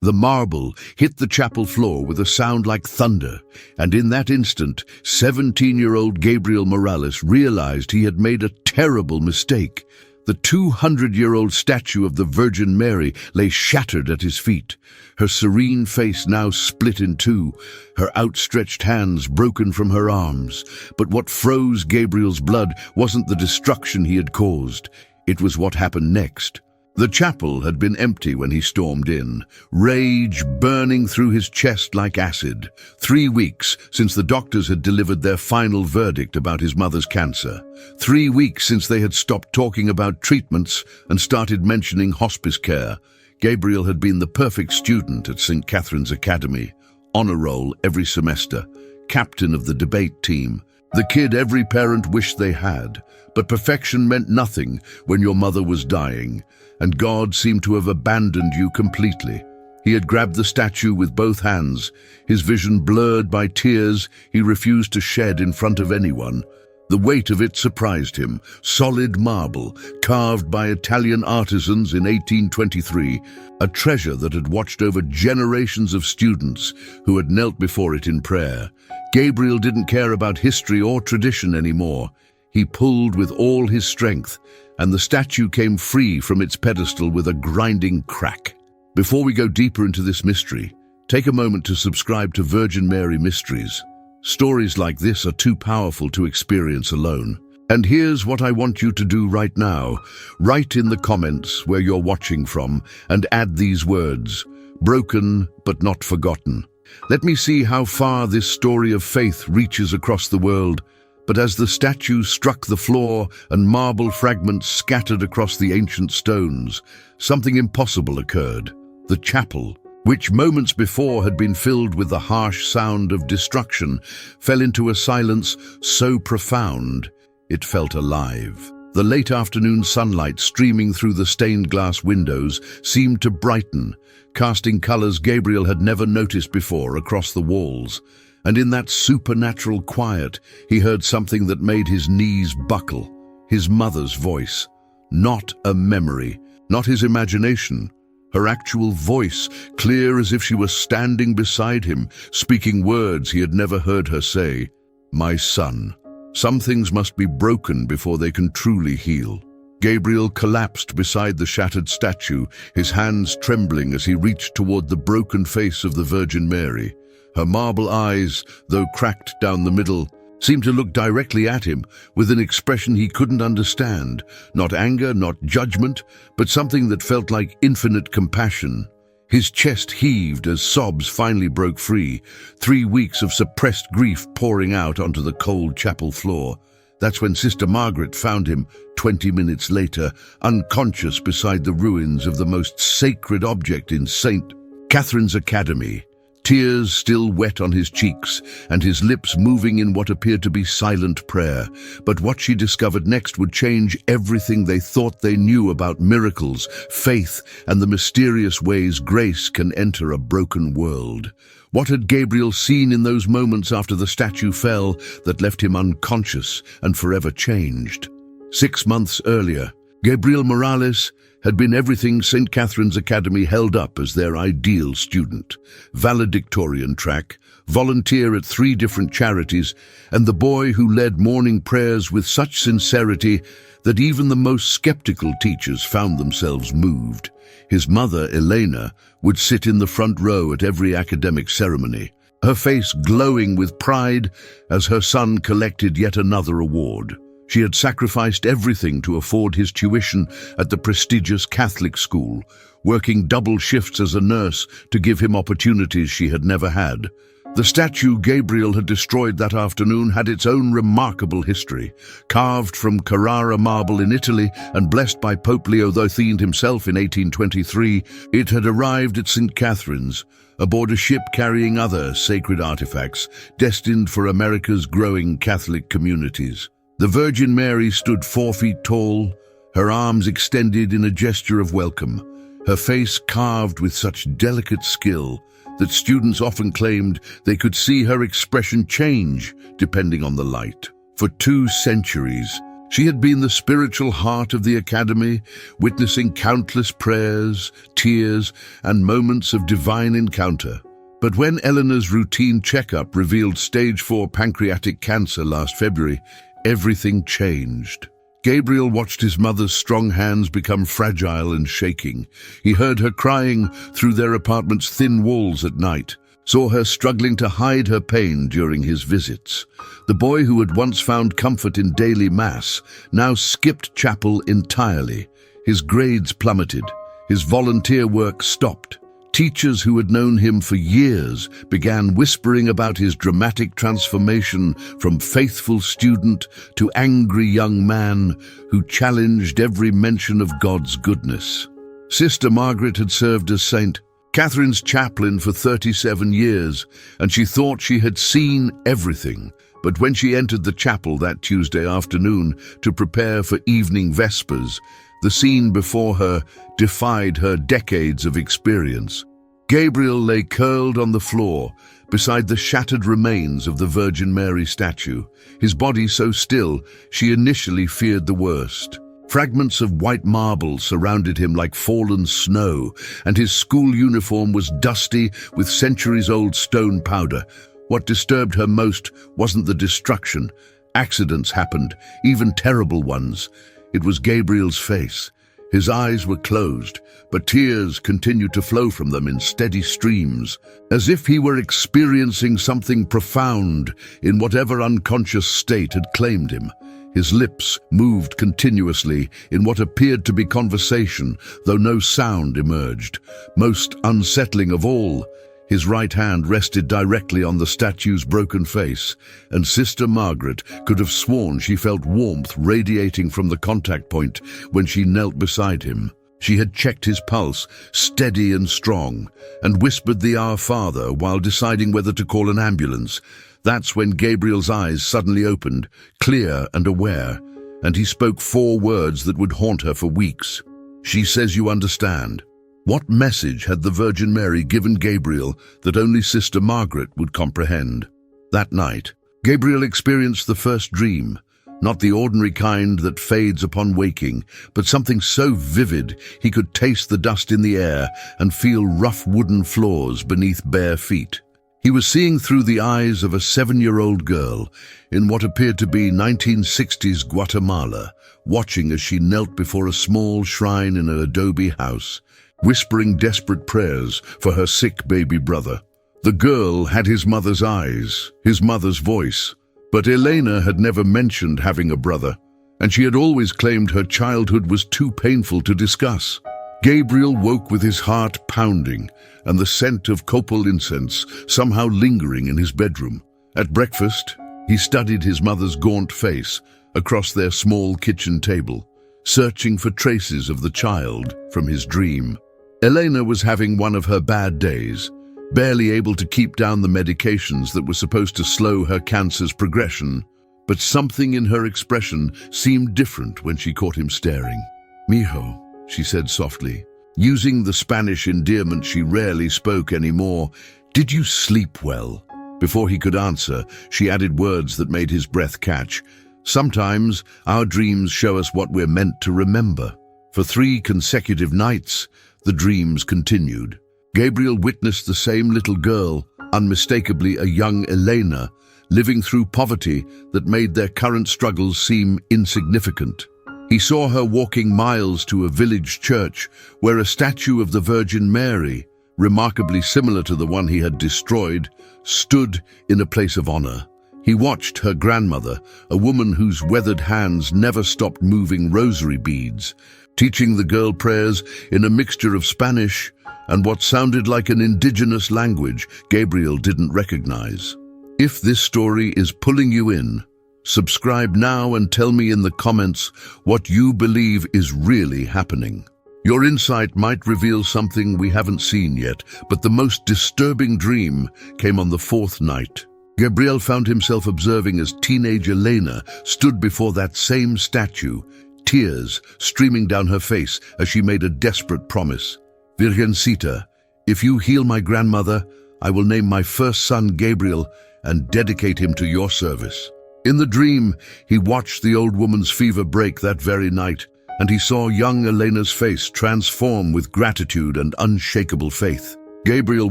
The marble hit the chapel floor with a sound like thunder, and in that instant, 17-year-old Gabriel Morales realized he had made a terrible mistake. The 200-year-old statue of the Virgin Mary lay shattered at his feet, her serene face now split in two, her outstretched hands broken from her arms. But what froze Gabriel's blood wasn't the destruction he had caused. It was what happened next. The chapel had been empty when he stormed in, rage burning through his chest like acid. 3 weeks since the doctors had delivered their final verdict about his mother's cancer. 3 weeks since they had stopped talking about treatments and started mentioning hospice care. Gabriel had been the perfect student at St. Catherine's Academy, honor roll every semester, captain of the debate team, the kid every parent wished they had. But perfection meant nothing when your mother was dying, and God seemed to have abandoned you completely. He had grabbed the statue with both hands, his vision blurred by tears he refused to shed in front of anyone. The weight of it surprised him. Solid marble, carved by Italian artisans in 1823, a treasure that had watched over generations of students who had knelt before it in prayer. Gabriel didn't care about history or tradition anymore. He pulled with all his strength, and the statue came free from its pedestal with a grinding crack. Before we go deeper into this mystery, take a moment to subscribe to Virgin Mary Mysteries. Stories like this are too powerful to experience alone. And here's what I want you to do right now. Write in the comments where you're watching from and add these words: broken but not forgotten. Let me see how far this story of faith reaches across the world. But as the statue struck the floor and marble fragments scattered across the ancient stones, something impossible occurred. The chapel, which moments before had been filled with the harsh sound of destruction, fell into a silence so profound it felt alive. The late afternoon sunlight streaming through the stained glass windows seemed to brighten, casting colors Gabriel had never noticed before across the walls. And in that supernatural quiet, he heard something that made his knees buckle. His mother's voice. Not a memory, not his imagination. Her actual voice, clear as if she was standing beside him, speaking words he had never heard her say. "My son, some things must be broken before they can truly heal." Gabriel collapsed beside the shattered statue, his hands trembling as he reached toward the broken face of the Virgin Mary. Her marble eyes, though cracked down the middle, seemed to look directly at him with an expression he couldn't understand. Not anger, not judgment, but something that felt like infinite compassion. His chest heaved as sobs finally broke free, 3 weeks of suppressed grief pouring out onto the cold chapel floor. That's when Sister Margaret found him 20 minutes later, unconscious beside the ruins of the most sacred object in St. Catherine's Academy. Tears still wet on his cheeks, and his lips moving in what appeared to be silent prayer. But what she discovered next would change everything they thought they knew about miracles, faith, and the mysterious ways grace can enter a broken world. What had Gabriel seen in those moments after the statue fell that left him unconscious and forever changed? 6 months earlier, Gabriel Morales had been everything St. Catherine's Academy held up as their ideal student. Valedictorian track, volunteer at 3 different charities, and the boy who led morning prayers with such sincerity that even the most skeptical teachers found themselves moved. His mother, Elena, would sit in the front row at every academic ceremony, her face glowing with pride as her son collected yet another award. She had sacrificed everything to afford his tuition at the prestigious Catholic school, working double shifts as a nurse to give him opportunities she had never had. The statue Gabriel had destroyed that afternoon had its own remarkable history. Carved from Carrara marble in Italy and blessed by Pope Leo XIII himself in 1823, it had arrived at St. Catherine's, aboard a ship carrying other sacred artifacts destined for America's growing Catholic communities. The Virgin Mary stood 4 feet tall, her arms extended in a gesture of welcome, her face carved with such delicate skill that students often claimed they could see her expression change depending on the light. For 2 centuries, She had been the spiritual heart of the academy, witnessing countless prayers, tears, and moments of divine encounter. But when Eleanor's routine checkup revealed stage 4 pancreatic cancer last February, everything changed. Gabriel watched his mother's strong hands become fragile and shaking. He heard her crying through their apartment's thin walls at night, saw her struggling to hide her pain during his visits. The boy who had once found comfort in daily mass now skipped chapel entirely. His grades plummeted. His volunteer work stopped. Teachers who had known him for years began whispering about his dramatic transformation from faithful student to angry young man who challenged every mention of God's goodness. Sister Margaret had served as St. Catherine's chaplain for 37 years, and she thought she had seen everything. But when she entered the chapel that Tuesday afternoon to prepare for evening vespers, the scene before her defied her decades of experience. Gabriel lay curled on the floor beside the shattered remains of the Virgin Mary statue, his body so still she initially feared the worst. Fragments of white marble surrounded him like fallen snow, and his school uniform was dusty with centuries-old stone powder. What disturbed her most wasn't the destruction. Accidents happened, even terrible ones. It was Gabriel's face. His eyes were closed, but tears continued to flow from them in steady streams, as if he were experiencing something profound in whatever unconscious state had claimed him. His lips moved continuously in what appeared to be conversation, though no sound emerged. Most unsettling of all, his right hand rested directly on the statue's broken face, and Sister Margaret could have sworn she felt warmth radiating from the contact point when she knelt beside him. She had checked his pulse, steady and strong, and whispered the Our Father while deciding whether to call an ambulance. That's when Gabriel's eyes suddenly opened, clear and aware, and he spoke 4 words that would haunt her for weeks. "She says you understand." What message had the Virgin Mary given Gabriel that only Sister Margaret would comprehend? That night, Gabriel experienced the first dream, not the ordinary kind that fades upon waking, but something so vivid he could taste the dust in the air and feel rough wooden floors beneath bare feet. He was seeing through the eyes of a 7-year-old girl in what appeared to be 1960s Guatemala, watching as she knelt before a small shrine in an adobe house, whispering desperate prayers for her sick baby brother. The girl had his mother's eyes, his mother's voice, but Elena had never mentioned having a brother, and she had always claimed her childhood was too painful to discuss. Gabriel woke with his heart pounding and the scent of copal incense somehow lingering in his bedroom. At breakfast, he studied his mother's gaunt face across their small kitchen table, searching for traces of the child from his dream. Elena was having one of her bad days, barely able to keep down the medications that were supposed to slow her cancer's progression, but something in her expression seemed different when she caught him staring. "Mijo," she said softly, using the Spanish endearment she rarely spoke anymore, "did you sleep well?" Before he could answer, she added words that made his breath catch. "Sometimes our dreams show us what we're meant to remember." For 3 consecutive nights, the dreams continued. Gabriel witnessed the same little girl, unmistakably a young Elena, living through poverty that made their current struggles seem insignificant. He saw her walking miles to a village church where a statue of the Virgin Mary, remarkably similar to the one he had destroyed, stood in a place of honor. He watched her grandmother, a woman whose weathered hands never stopped moving rosary beads, teaching the girl prayers in a mixture of Spanish and what sounded like an indigenous language Gabriel didn't recognize. If this story is pulling you in, subscribe now and tell me in the comments what you believe is really happening. Your insight might reveal something we haven't seen yet, but the most disturbing dream came on the 4th night. Gabriel found himself observing as teenage Elena stood before that same statue, tears streaming down her face as she made a desperate promise. "Virgencita, if you heal my grandmother, I will name my first son Gabriel and dedicate him to your service." In the dream, he watched the old woman's fever break that very night, and he saw young Elena's face transform with gratitude and unshakable faith. Gabriel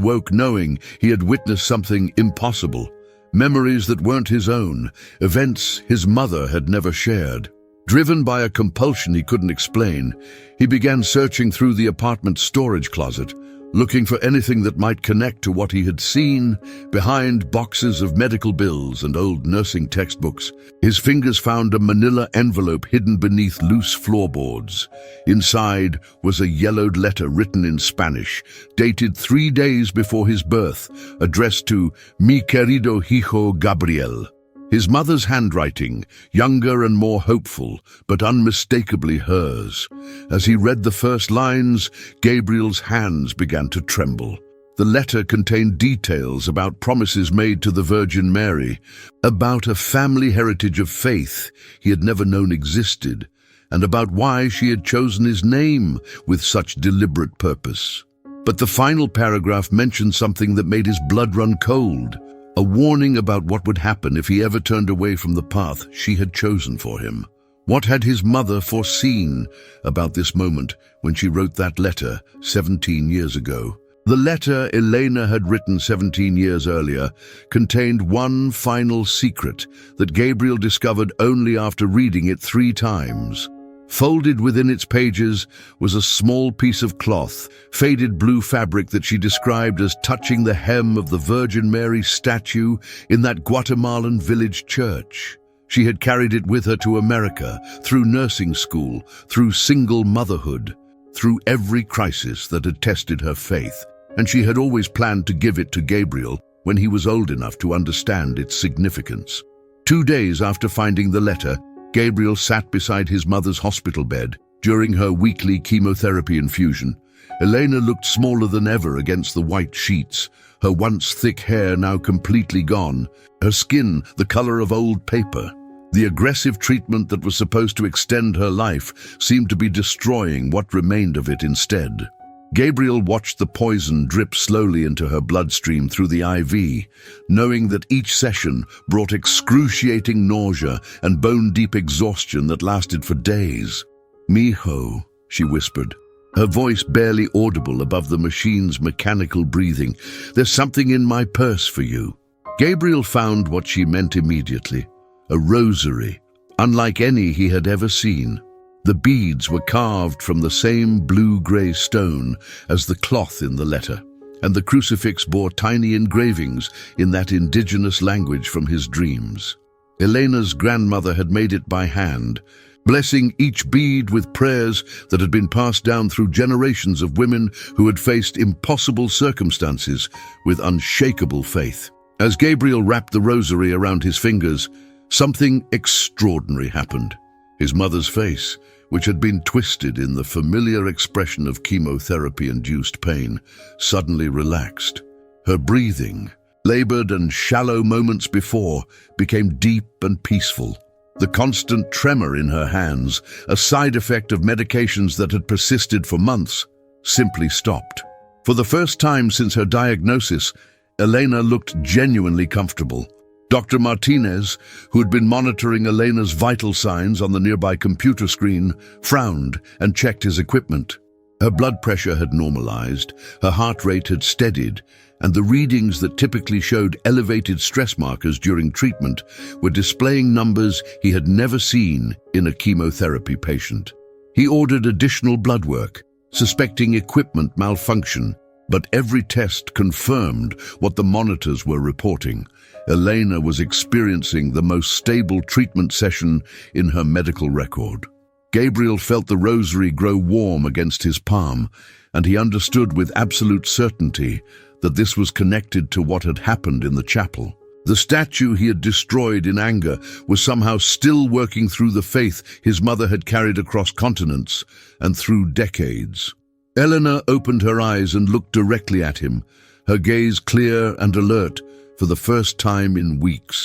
woke knowing he had witnessed something impossible. Memories that weren't his own, events his mother had never shared. Driven by a compulsion he couldn't explain, he began searching through the apartment's storage closet, looking for anything that might connect to what he had seen behind boxes of medical bills and old nursing textbooks. His fingers found a manila envelope hidden beneath loose floorboards. Inside was a yellowed letter written in Spanish, dated 3 days before his birth, addressed to Mi querido hijo Gabriel. His mother's handwriting, younger and more hopeful, but unmistakably hers. As he read the first lines, Gabriel's hands began to tremble. The letter contained details about promises made to the Virgin Mary, about a family heritage of faith he had never known existed, and about why she had chosen his name with such deliberate purpose. But the final paragraph mentioned something that made his blood run cold. A warning about what would happen if he ever turned away from the path she had chosen for him. What had his mother foreseen about this moment when she wrote that letter 17 years ago? The letter Elena had written 17 years earlier contained one final secret that Gabriel discovered only after reading it 3 times. Folded within its pages was a small piece of cloth, faded blue fabric that she described as touching the hem of the Virgin Mary statue in that Guatemalan village church. She had carried it with her to America, through nursing school, through single motherhood, through every crisis that had tested her faith, and she had always planned to give it to Gabriel when he was old enough to understand its significance. 2 days after finding the letter, Gabriel sat beside his mother's hospital bed during her weekly chemotherapy infusion. Elena looked smaller than ever against the white sheets, her once thick hair now completely gone, her skin the color of old paper. The aggressive treatment that was supposed to extend her life seemed to be destroying what remained of it instead. Gabriel watched the poison drip slowly into her bloodstream through the IV, knowing that each session brought excruciating nausea and bone-deep exhaustion that lasted for days. "Mijo," she whispered, her voice barely audible above the machine's mechanical breathing. "There's something in my purse for you." Gabriel found what she meant immediately, a rosary, unlike any he had ever seen. The beads were carved from the same blue-gray stone as the cloth in the letter, and the crucifix bore tiny engravings in that indigenous language from his dreams. Elena's grandmother had made it by hand, blessing each bead with prayers that had been passed down through generations of women who had faced impossible circumstances with unshakable faith. As Gabriel wrapped the rosary around his fingers, something extraordinary happened. His mother's face, which had been twisted in the familiar expression of chemotherapy-induced pain, suddenly relaxed. Her breathing, labored and shallow moments before, became deep and peaceful. The constant tremor in her hands, a side effect of medications that had persisted for months, simply stopped. For the first time since her diagnosis, Elena looked genuinely comfortable. Dr. Martinez, who had been monitoring Elena's vital signs on the nearby computer screen, frowned and checked his equipment. Her blood pressure had normalized, her heart rate had steadied, and the readings that typically showed elevated stress markers during treatment were displaying numbers he had never seen in a chemotherapy patient. He ordered additional blood work, suspecting equipment malfunction, but every test confirmed what the monitors were reporting. Elena was experiencing the most stable treatment session in her medical record. Gabriel felt the rosary grow warm against his palm, and he understood with absolute certainty that this was connected to what had happened in the chapel. The statue he had destroyed in anger was somehow still working through the faith his mother had carried across continents and through decades. Elena opened her eyes and looked directly at him, her gaze clear and alert for the first time in weeks.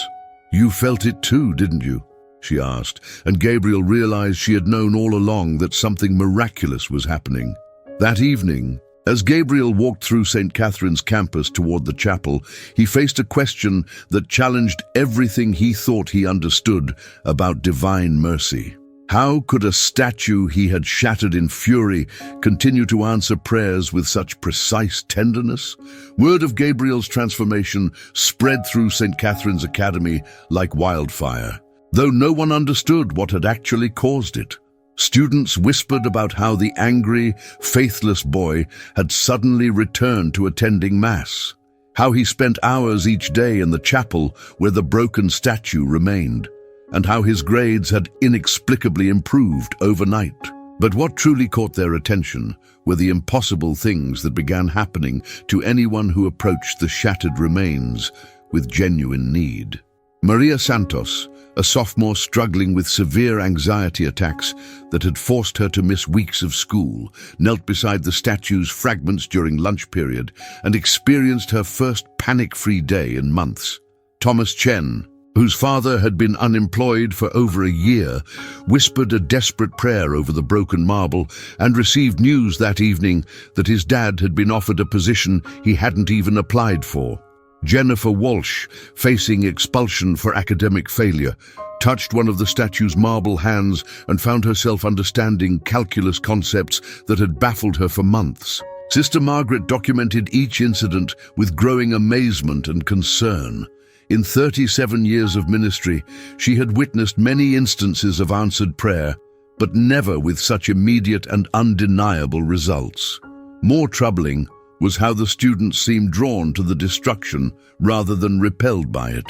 "You felt it too, didn't you?" she asked, and Gabriel realized she had known all along that something miraculous was happening. That evening, As Gabriel walked through St. Catherine's campus toward the chapel, he faced a question that challenged everything he thought he understood about divine mercy. How could a statue he had shattered in fury continue to answer prayers with such precise tenderness? Word of Gabriel's transformation spread through St. Catherine's Academy like wildfire, though no one understood what had actually caused it. Students whispered about how the angry, faithless boy had suddenly returned to attending Mass, how he spent hours each day in the chapel where the broken statue remained, and how his grades had inexplicably improved overnight. But what truly caught their attention were the impossible things that began happening to anyone who approached the shattered remains with genuine need. Maria Santos, a sophomore struggling with severe anxiety attacks that had forced her to miss weeks of school, knelt beside the statue's fragments during lunch period and experienced her first panic-free day in months. Thomas Chen, whose father had been unemployed for over a year, whispered a desperate prayer over the broken marble and received news that evening that his dad had been offered a position he hadn't even applied for. Jennifer Walsh, facing expulsion for academic failure, touched one of the statue's marble hands and found herself understanding calculus concepts that had baffled her for months. Sister Margaret documented each incident with growing amazement and concern. In 37 years of ministry, she had witnessed many instances of answered prayer, but never with such immediate and undeniable results. More troubling was how the students seemed drawn to the destruction rather than repelled by it.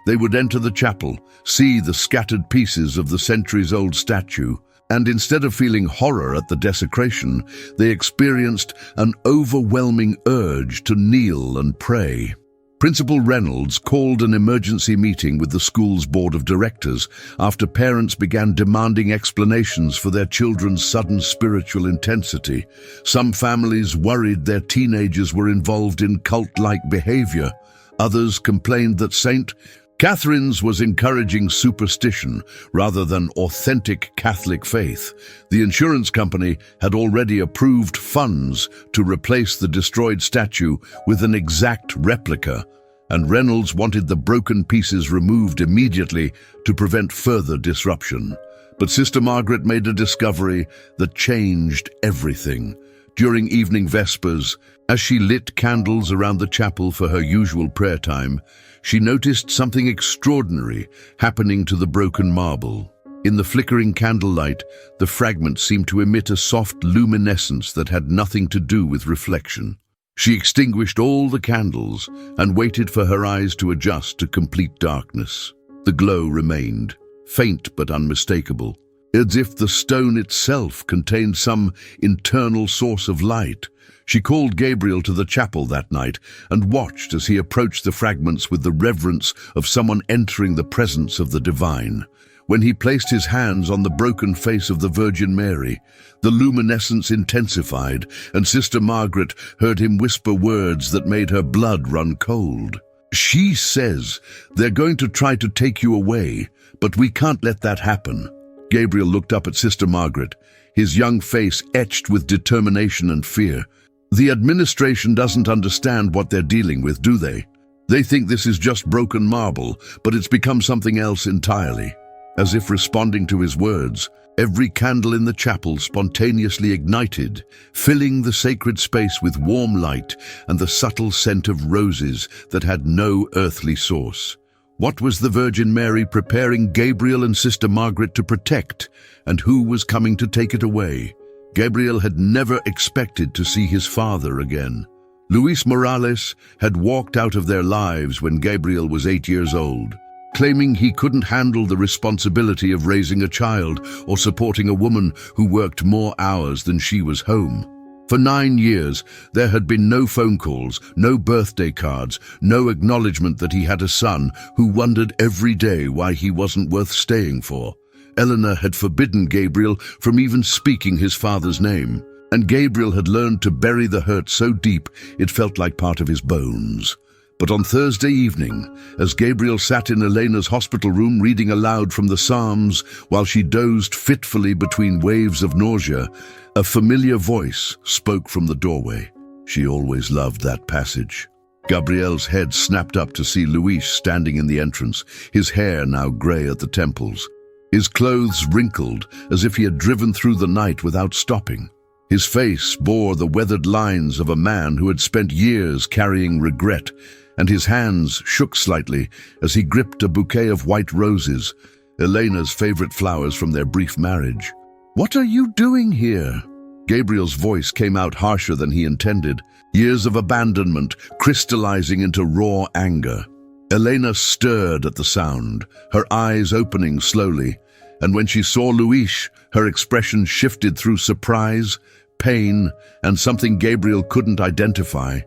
They would enter the chapel, see the scattered pieces of the centuries-old statue, and instead of feeling horror at the desecration, they experienced an overwhelming urge to kneel and pray. Principal Reynolds called an emergency meeting with the school's board of directors after parents began demanding explanations for their children's sudden spiritual intensity. Some families worried their teenagers were involved in cult-like behavior. Others complained that St. Catherine's was encouraging superstition rather than authentic Catholic faith. The insurance company had already approved funds to replace the destroyed statue with an exact replica, and Reynolds wanted the broken pieces removed immediately to prevent further disruption. But Sister Margaret made a discovery that changed everything. During evening vespers, as she lit candles around the chapel for her usual prayer time, she noticed something extraordinary happening to the broken marble. In the flickering candlelight, the fragments seemed to emit a soft luminescence that had nothing to do with reflection. She extinguished all the candles and waited for her eyes to adjust to complete darkness. The glow remained, faint but unmistakable, as if the stone itself contained some internal source of light. She called Gabriel to the chapel that night and watched as he approached the fragments with the reverence of someone entering the presence of the divine. When he placed his hands on the broken face of the Virgin Mary, the luminescence intensified, and Sister Margaret heard him whisper words that made her blood run cold. "She says they're going to try to take you away, but we can't let that happen." Gabriel looked up at Sister Margaret, his young face etched with determination and fear. "The administration doesn't understand what they're dealing with, do they? They think this is just broken marble, but it's become something else entirely." As if responding to his words, every candle in the chapel spontaneously ignited, filling the sacred space with warm light and the subtle scent of roses that had no earthly source. What was the Virgin Mary preparing Gabriel and Sister Margaret to protect, and who was coming to take it away? Gabriel had never expected to see his father again. Luis Morales had walked out of their lives when Gabriel was 8 years old, claiming he couldn't handle the responsibility of raising a child or supporting a woman who worked more hours than she was home. For 9 years, there had been no phone calls, no birthday cards, no acknowledgement that he had a son who wondered every day why he wasn't worth staying for. Eleanor had forbidden Gabriel from even speaking his father's name, and Gabriel had learned to bury the hurt so deep it felt like part of his bones. But on Thursday evening, as Gabriel sat in Elena's hospital room reading aloud from the Psalms while she dozed fitfully between waves of nausea, a familiar voice spoke from the doorway. She always loved that passage. Gabriel's head snapped up to see Luis standing in the entrance, his hair now grey at the temples, his clothes wrinkled as if he had driven through the night without stopping. His face bore the weathered lines of a man who had spent years carrying regret, and his hands shook slightly as he gripped a bouquet of white roses, Elena's favorite flowers from their brief marriage. "What are you doing here?" Gabriel's voice came out harsher than he intended, years of abandonment crystallizing into raw anger. Elena stirred at the sound, her eyes opening slowly, and when she saw Luis, her expression shifted through surprise, pain, and something Gabriel couldn't identify.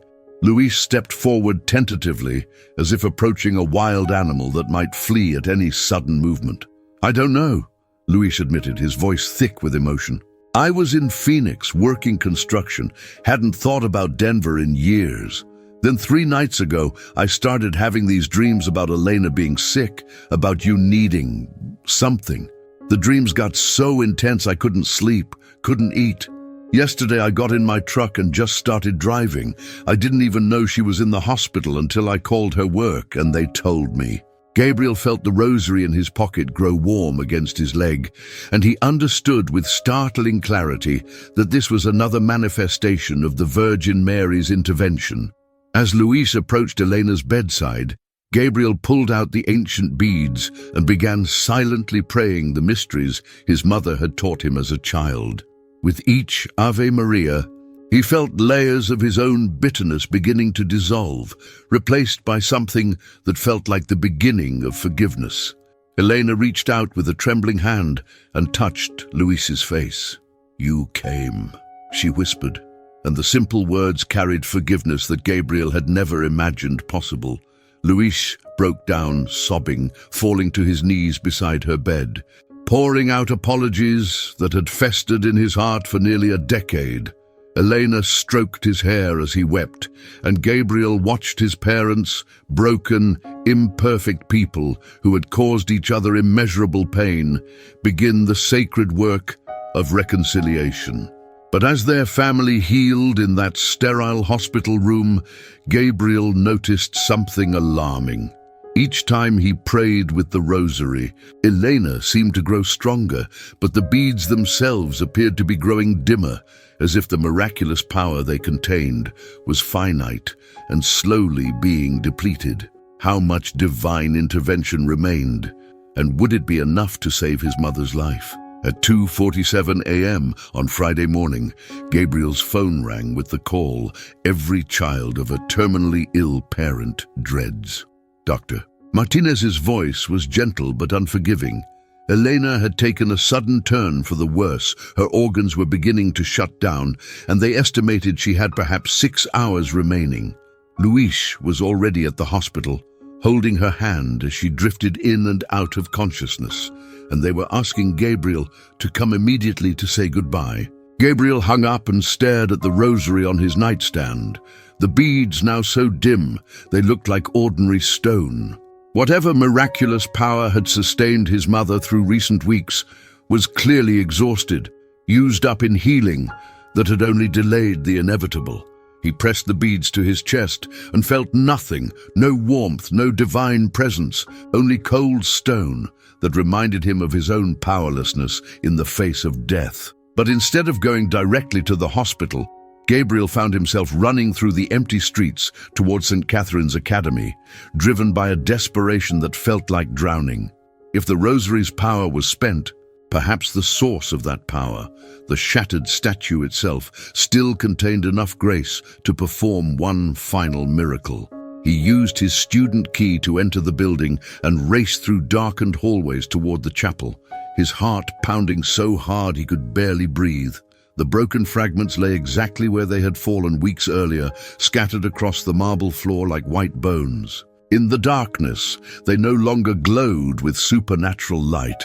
Luis stepped forward tentatively, as if approaching a wild animal that might flee at any sudden movement. "I don't know," Luis admitted, his voice thick with emotion. "I was in Phoenix working construction, hadn't thought about Denver in years. Then 3 nights ago, I started having these dreams about Elena being sick, about you needing something. The dreams got so intense I couldn't sleep, couldn't eat. Yesterday I got in my truck and just started driving. I didn't even know she was in the hospital until I called her work and they told me." Gabriel felt the rosary in his pocket grow warm against his leg, and he understood with startling clarity that this was another manifestation of the Virgin Mary's intervention. As Luis approached Elena's bedside, Gabriel pulled out the ancient beads and began silently praying the mysteries his mother had taught him as a child. With each Ave Maria, he felt layers of his own bitterness beginning to dissolve, replaced by something that felt like the beginning of forgiveness. Elena reached out with a trembling hand and touched Luis's face. "You came," she whispered, and the simple words carried forgiveness that Gabriel had never imagined possible. Luis broke down, sobbing, falling to his knees beside her bed, pouring out apologies that had festered in his heart for nearly a decade. Elena stroked his hair as he wept, and Gabriel watched his parents, broken, imperfect people who had caused each other immeasurable pain, begin the sacred work of reconciliation. But as their family healed in that sterile hospital room, Gabriel noticed something alarming. Each time he prayed with the rosary, Elena seemed to grow stronger, but the beads themselves appeared to be growing dimmer, as if the miraculous power they contained was finite and slowly being depleted. How much divine intervention remained, and would it be enough to save his mother's life? At 2:47 a.m. on Friday morning, Gabriel's phone rang with the call every child of a terminally ill parent dreads. Dr. Martinez's voice was gentle but unforgiving. Elena had taken a sudden turn for the worse. Her organs were beginning to shut down, and they estimated she had perhaps 6 hours remaining. Luis was already at the hospital, holding her hand as she drifted in and out of consciousness, and they were asking Gabriel to come immediately to say goodbye. Gabriel hung up and stared at the rosary on his nightstand, the beads now so dim they looked like ordinary stone. Whatever miraculous power had sustained his mother through recent weeks was clearly exhausted, used up in healing that had only delayed the inevitable. He pressed the beads to his chest and felt nothing, no warmth, no divine presence, only cold stone that reminded him of his own powerlessness in the face of death. But instead of going directly to the hospital, Gabriel found himself running through the empty streets towards St. Catherine's Academy, driven by a desperation that felt like drowning. If the rosary's power was spent, perhaps the source of that power, the shattered statue itself, still contained enough grace to perform one final miracle. He used his student key to enter the building and raced through darkened hallways toward the chapel, his heart pounding so hard he could barely breathe. The broken fragments lay exactly where they had fallen weeks earlier, scattered across the marble floor like white bones. In the darkness, they no longer glowed with supernatural light.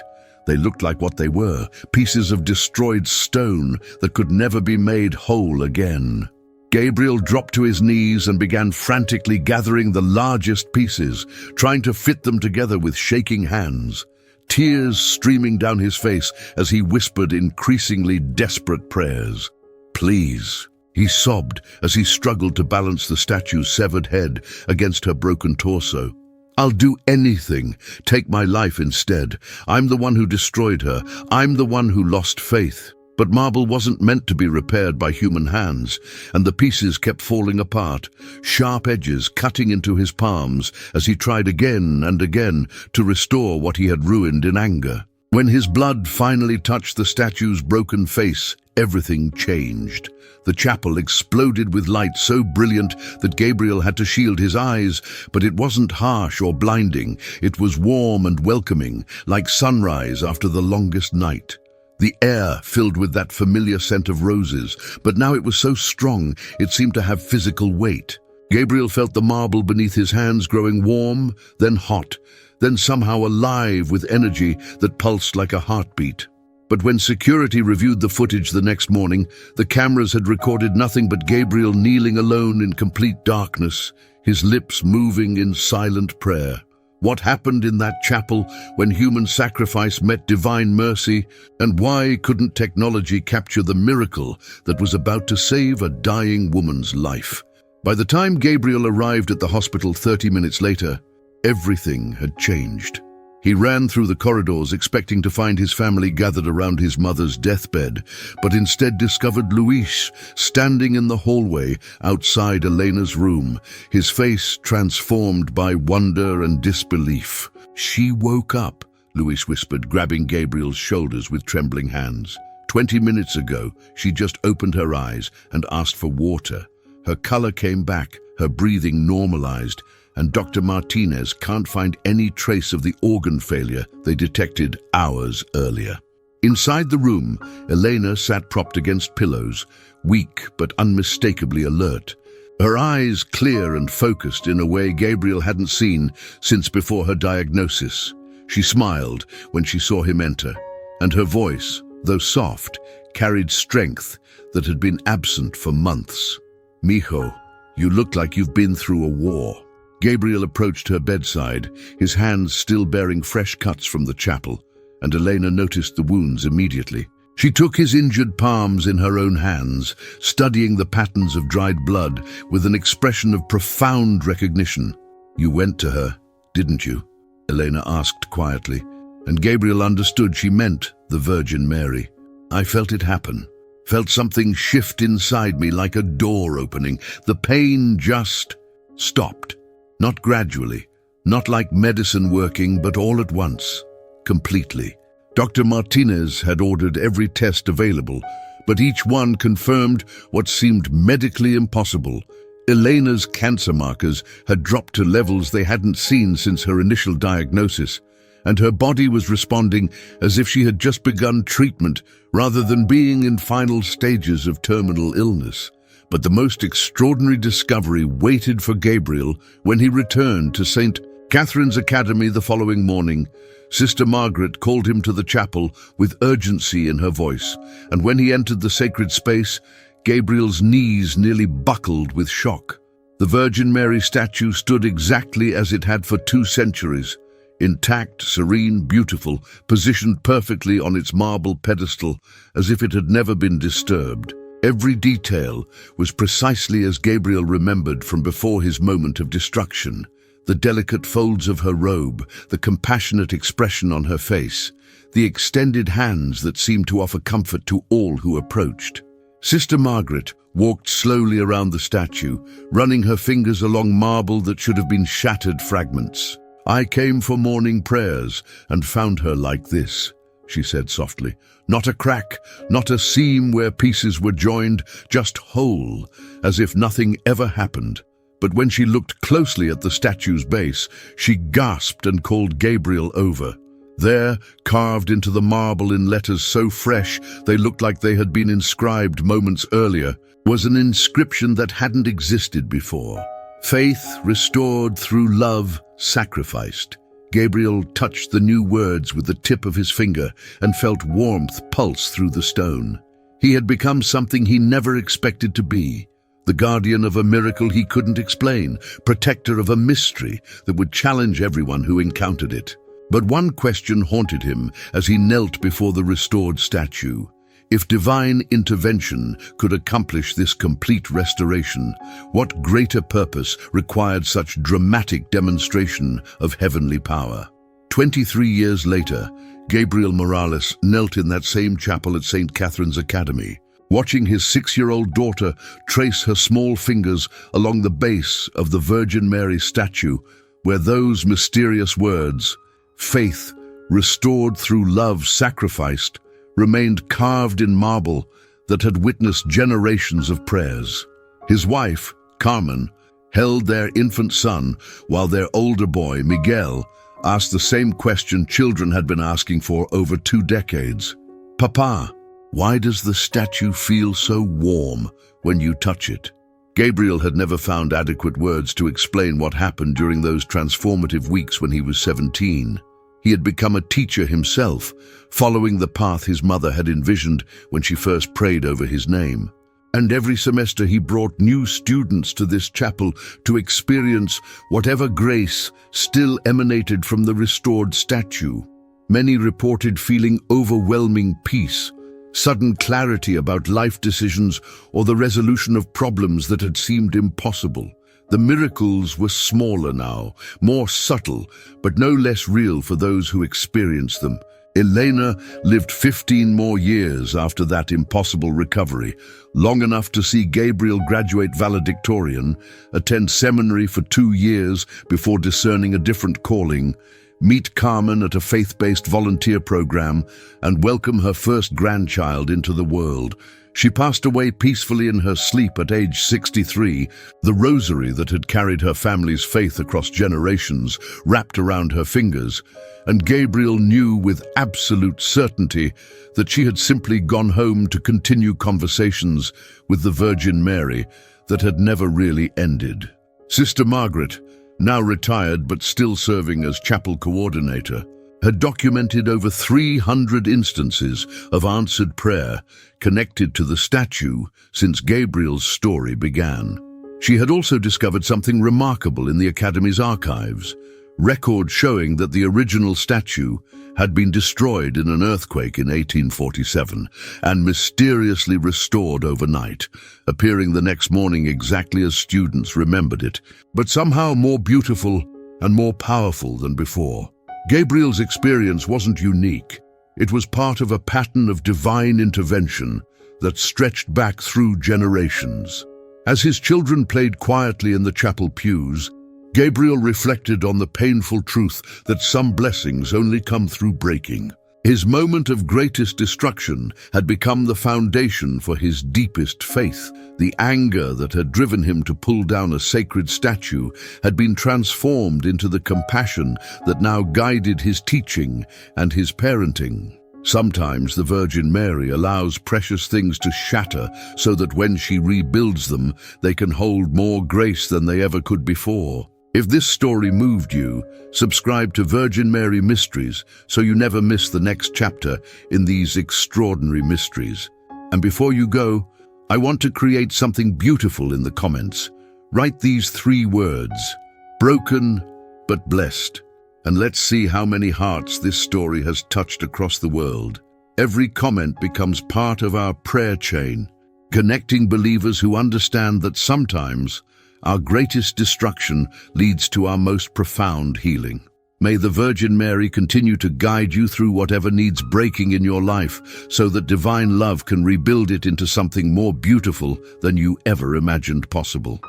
They looked like what they were, pieces of destroyed stone that could never be made whole again. Gabriel dropped to his knees and began frantically gathering the largest pieces, trying to fit them together with shaking hands, tears streaming down his face as he whispered increasingly desperate prayers. "Please, He sobbed as he struggled to balance the statue's severed head against her broken torso. "I'll do anything. Take my life instead. I'm the one who destroyed her. I'm the one who lost faith." But marble wasn't meant to be repaired by human hands, and the pieces kept falling apart, sharp edges cutting into his palms as he tried again and again to restore what he had ruined in anger. When his blood finally touched the statue's broken face, everything changed. The chapel exploded with light so brilliant that Gabriel had to shield his eyes, but it wasn't harsh or blinding. It was warm and welcoming, like sunrise after the longest night. The air filled with that familiar scent of roses, but now it was so strong it seemed to have physical weight. Gabriel felt the marble beneath his hands growing warm, then hot, then somehow alive with energy that pulsed like a heartbeat. But when security reviewed the footage the next morning, the cameras had recorded nothing but Gabriel kneeling alone in complete darkness, his lips moving in silent prayer. What happened in that chapel when human sacrifice met divine mercy, and why couldn't technology capture the miracle that was about to save a dying woman's life? By the time Gabriel arrived at the hospital 30 minutes later, everything had changed. He ran through the corridors expecting to find his family gathered around his mother's deathbed, but instead discovered Luis standing in the hallway outside Elena's room, his face transformed by wonder and disbelief. "She woke up," Luis whispered, grabbing Gabriel's shoulders with trembling hands. 20 minutes ago, she just opened her eyes and asked for water. Her color came back, her breathing normalized, and Dr. Martinez can't find any trace of the organ failure they detected hours earlier. Inside the room, Elena sat propped against pillows, weak but unmistakably alert. Her eyes clear and focused in a way Gabriel hadn't seen since before her diagnosis. She smiled when she saw him enter, and her voice, though soft, carried strength that had been absent for months. "Mijo, you look like you've been through a war." Gabriel approached her bedside, his hands still bearing fresh cuts from the chapel, and Elena noticed the wounds immediately. She took his injured palms in her own hands, studying the patterns of dried blood with an expression of profound recognition. "You went to her, didn't you?" Elena asked quietly, and Gabriel understood she meant the Virgin Mary. "I felt it happen. Felt something shift inside me like a door opening. The pain just stopped. Not gradually, not like medicine working, but all at once, completely." Dr. Martinez had ordered every test available, but each one confirmed what seemed medically impossible. Elena's cancer markers had dropped to levels they hadn't seen since her initial diagnosis, and her body was responding as if she had just begun treatment rather than being in final stages of terminal illness. But the most extraordinary discovery waited for Gabriel when he returned to St. Catherine's Academy the following morning. Sister Margaret called him to the chapel with urgency in her voice, and when he entered the sacred space, Gabriel's knees nearly buckled with shock. The Virgin Mary statue stood exactly as it had for 2 centuries, intact, serene, beautiful, positioned perfectly on its marble pedestal as if it had never been disturbed. Every detail was precisely as Gabriel remembered from before his moment of destruction. The delicate folds of her robe, the compassionate expression on her face, the extended hands that seemed to offer comfort to all who approached. Sister Margaret walked slowly around the statue, running her fingers along marble that should have been shattered fragments. "I came for morning prayers and found her like this," she said softly. "Not a crack, not a seam where pieces were joined, just whole, as if nothing ever happened." But when she looked closely at the statue's base, she gasped and called Gabriel over. There, carved into the marble in letters so fresh they looked like they had been inscribed moments earlier, was an inscription that hadn't existed before. "Faith restored through love sacrificed." Gabriel touched the new words with the tip of his finger and felt warmth pulse through the stone. He had become something he never expected to be, the guardian of a miracle he couldn't explain, protector of a mystery that would challenge everyone who encountered it. But one question haunted him as he knelt before the restored statue. If divine intervention could accomplish this complete restoration, what greater purpose required such dramatic demonstration of heavenly power? 23 years later, Gabriel Morales knelt in that same chapel at St. Catherine's Academy, watching his 6-year-old daughter trace her small fingers along the base of the Virgin Mary statue, where those mysterious words, "Faith, restored through love sacrificed," remained carved in marble that had witnessed generations of prayers. His wife, Carmen, held their infant son while their older boy, Miguel, asked the same question children had been asking for over 2 decades. "Papa, why does the statue feel so warm when you touch it?" Gabriel had never found adequate words to explain what happened during those transformative weeks when he was 17. He had become a teacher himself, following the path his mother had envisioned when she first prayed over his name. And every semester he brought new students to this chapel to experience whatever grace still emanated from the restored statue. Many reported feeling overwhelming peace, sudden clarity about life decisions, or the resolution of problems that had seemed impossible. The miracles were smaller now, more subtle, but no less real for those who experienced them. Elena lived 15 more years after that impossible recovery, long enough to see Gabriel graduate valedictorian, attend seminary for 2 years before discerning a different calling, meet Carmen at a faith-based volunteer program, and welcome her first grandchild into the world. She passed away peacefully in her sleep at age 63, the rosary that had carried her family's faith across generations wrapped around her fingers, and Gabriel knew with absolute certainty that she had simply gone home to continue conversations with the Virgin Mary that had never really ended. Sister Margaret, now retired but still serving as chapel coordinator, had documented over 300 instances of answered prayer connected to the statue since Gabriel's story began. She had also discovered something remarkable in the Academy's archives, records showing that the original statue had been destroyed in an earthquake in 1847 and mysteriously restored overnight, appearing the next morning exactly as students remembered it, but somehow more beautiful and more powerful than before. Gabriel's experience wasn't unique. It was part of a pattern of divine intervention that stretched back through generations. As his children played quietly in the chapel pews, Gabriel reflected on the painful truth that some blessings only come through breaking. His moment of greatest destruction had become the foundation for his deepest faith. The anger that had driven him to pull down a sacred statue had been transformed into the compassion that now guided his teaching and his parenting. Sometimes the Virgin Mary allows precious things to shatter so that when she rebuilds them, they can hold more grace than they ever could before. If this story moved you, subscribe to Virgin Mary Mysteries so you never miss the next chapter in these extraordinary mysteries. And before you go, I want to create something beautiful in the comments. Write these 3 words, broken but blessed, and let's see how many hearts this story has touched across the world. Every comment becomes part of our prayer chain, connecting believers who understand that sometimes our greatest destruction leads to our most profound healing. May the Virgin Mary continue to guide you through whatever needs breaking in your life so that divine love can rebuild it into something more beautiful than you ever imagined possible.